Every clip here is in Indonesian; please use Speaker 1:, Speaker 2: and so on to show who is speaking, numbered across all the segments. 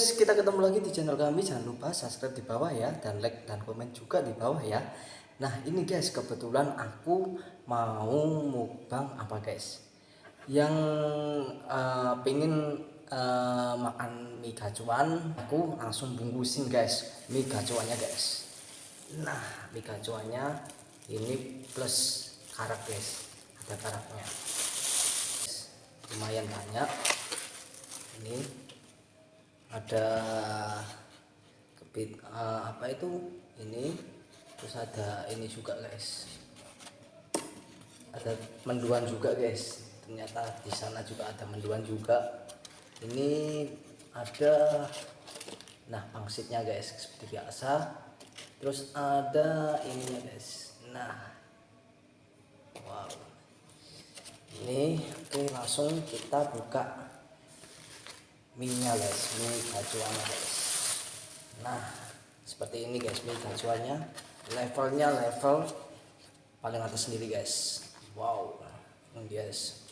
Speaker 1: guys, kita ketemu lagi di channel kami. Jangan lupa subscribe di bawah ya, dan like dan komen juga di bawah ya. Nah ini guys, kebetulan aku mau mukbang apa guys, yang pengen makan mie gacuan, aku langsung bungkusin guys mie gacuannya guys. Nah mie gacuannya ini plus karak guys, ada karaknya lumayan banyak. Ini ada apa itu ini, terus ada ini juga guys, ada menduan juga guys. Ternyata di sana juga ada menduan juga. Ini ada, nah pangsitnya guys seperti biasa. Terus ada ininya guys. Nah wow, ini oke, langsung kita buka mie-nya guys, mie gacuannya guys. Nah seperti ini guys, mie gacuannya levelnya level paling atas sendiri guys. Wow ini guys.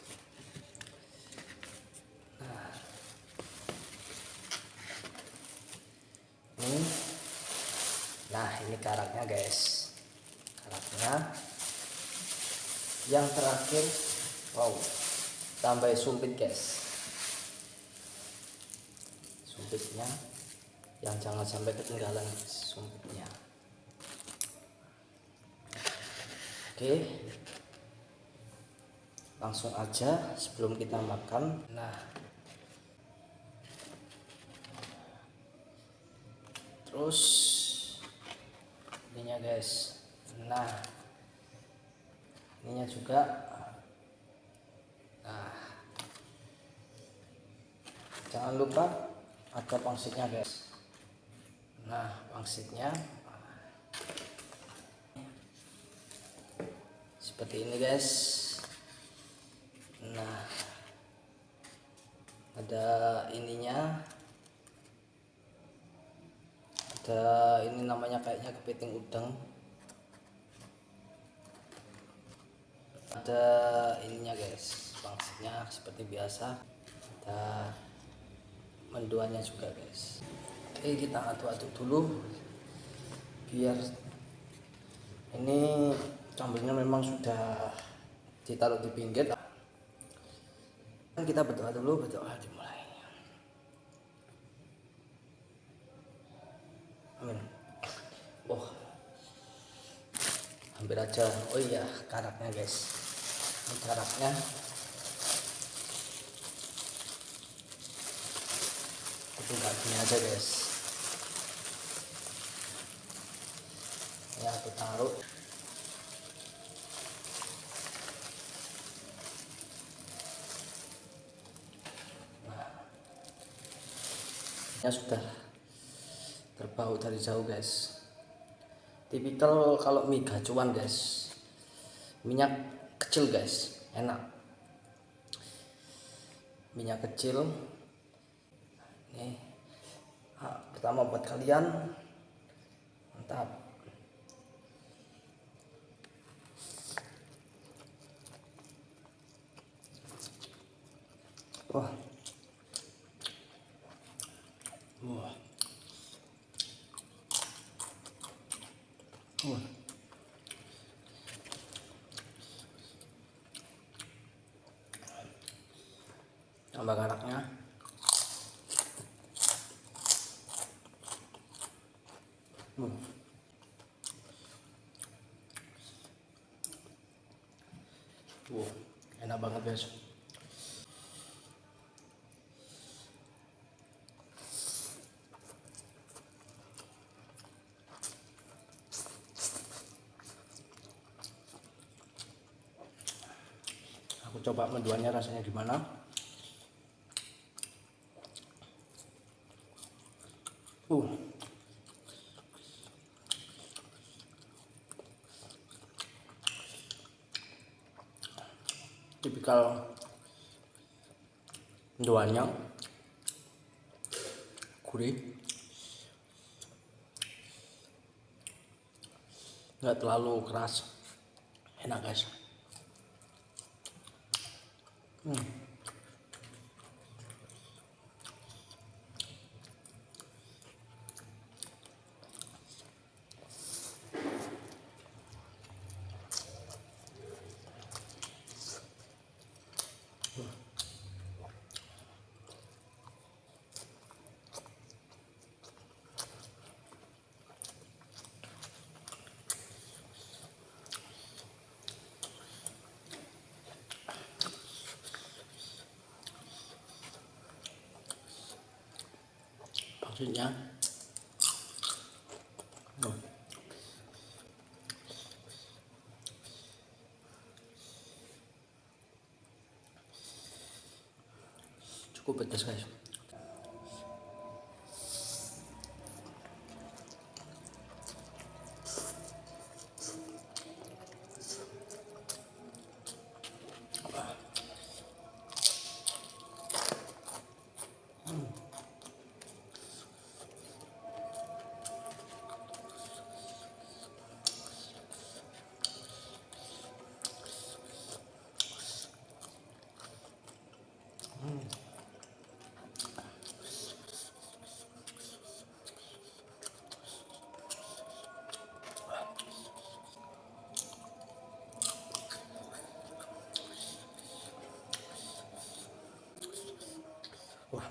Speaker 1: Nah ini karaknya guys, karaknya yang terakhir. Wow, tambah sumpit guys, sumpitnya yang jangan sampai ketinggalan guys, sumpitnya. Oke, langsung aja sebelum kita makan. Nah terus ininya guys, nah ininya juga. Nah jangan lupa ada pangsitnya guys. Nah pangsitnya seperti ini guys. Nah ada ininya, ada ini namanya kayaknya kepiting udang. Ada ininya guys, pangsitnya seperti biasa. Ada menduannya juga guys. Oke, kita aduk-aduk dulu biar ini campurnya memang sudah ditaruh di pinggir. Kita berdoa dulu, berdoa dimulai. Amin. Oh hampir aja. Oh iya, karaknya guys, ini karaknya. Itu gini aja guys, ya aku taruh. Nah ya sudah terbau dari jauh guys. Tipikal kalau mie gacuan guys, minyak kecil guys, enak, minyak kecil. Nih pertama buat kalian, mantap. Wah wah wah. Tambah karaknya. Enak banget guys. Aku coba menduannya rasanya gimana. Tipikal menduannya gurih, nggak terlalu keras, enak guys. maksudnya cukup pedas guys. Wah,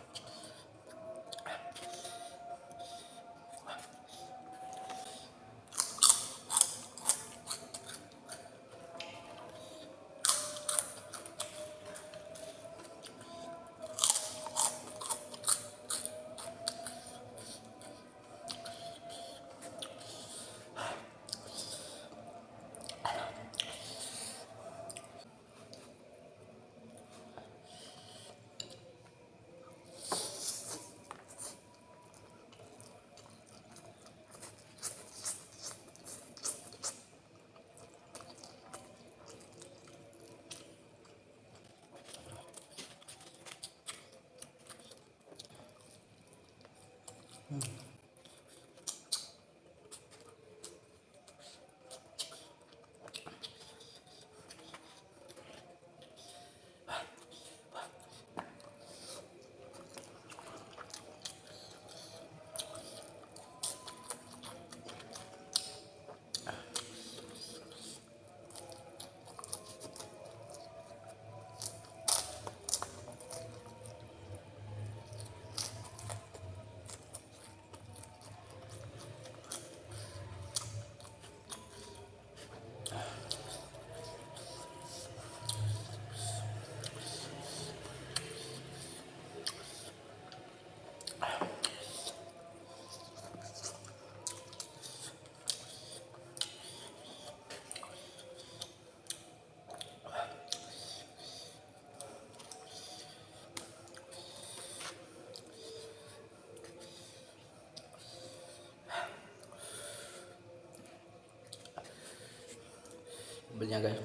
Speaker 1: sambalnya guys.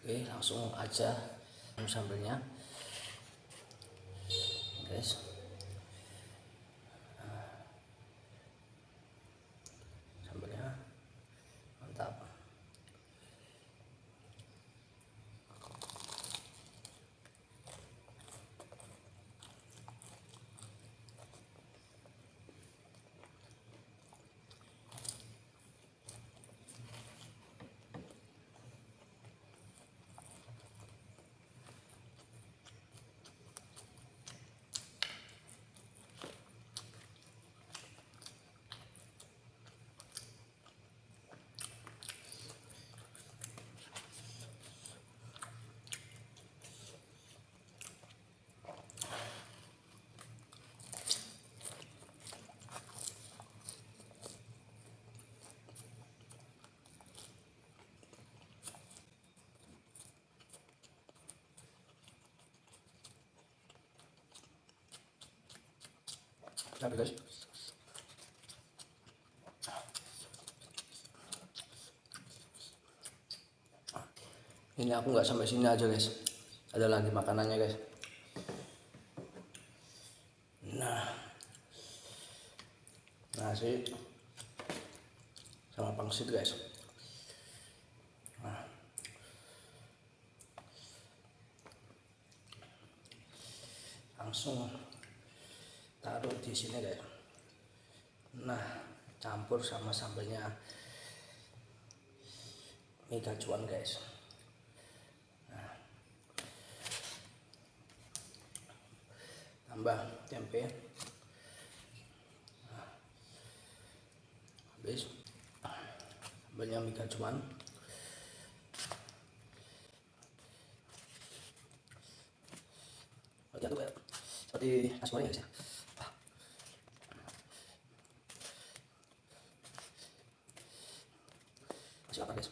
Speaker 1: Oke, langsung aja sambalnya guys. Sambalnya mantap. Tapi guys, ini aku nggak sampai sini aja guys, ada lagi makanannya guys. Nah, nasi sama pangsit guys. Nah, langsung taruh di sini guys. Nah, campur sama sambalnya mie gacuan guys. Nah, tambah tempe. Nah, habis sambalnya mie gacuan. seperti nasi goreng guys ya. Masih lapar guys.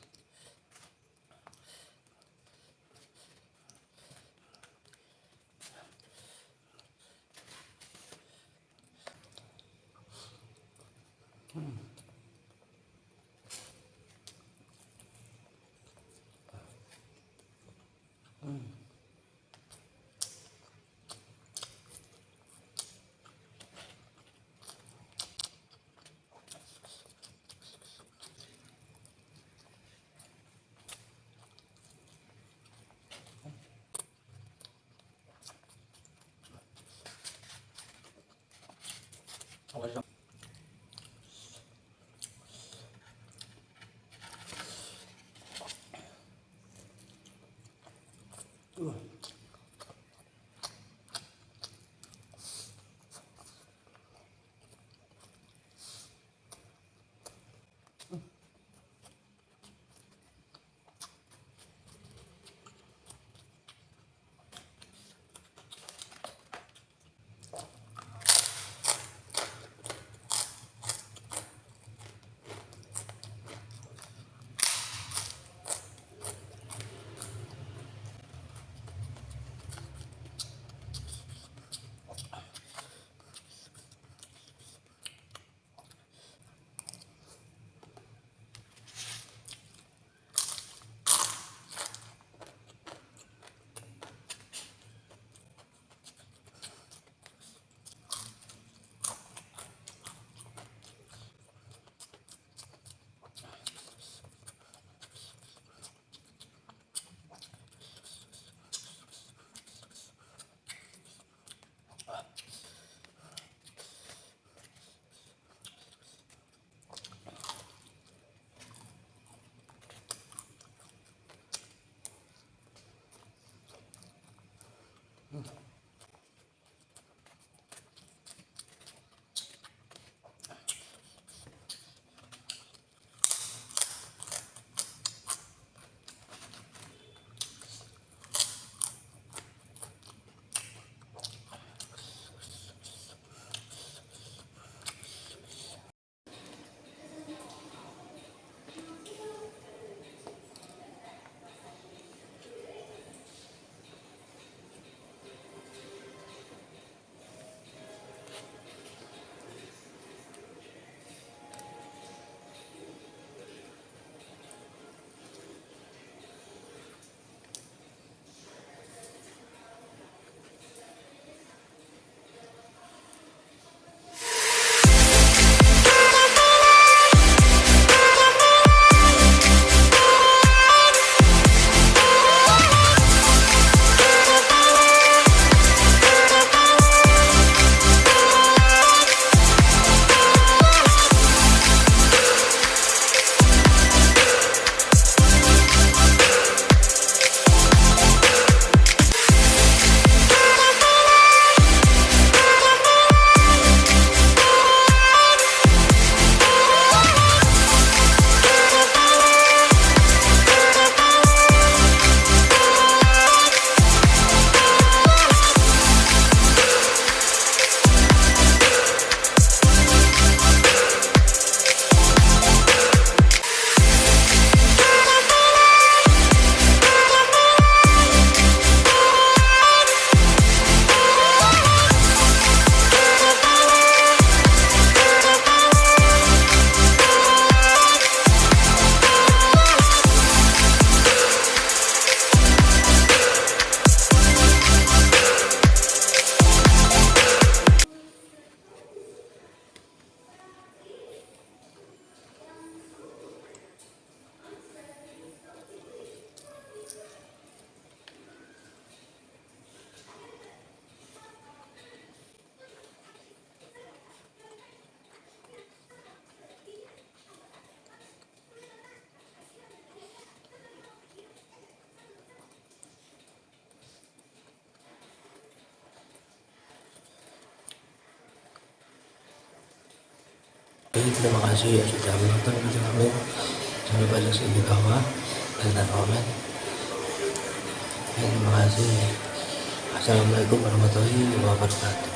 Speaker 2: Terima kasih ya sudah menonton video kami. Jangan lupa subscribe di bawah dan komen. Terima kasih. Assalamualaikum warahmatullahi wabarakatuh.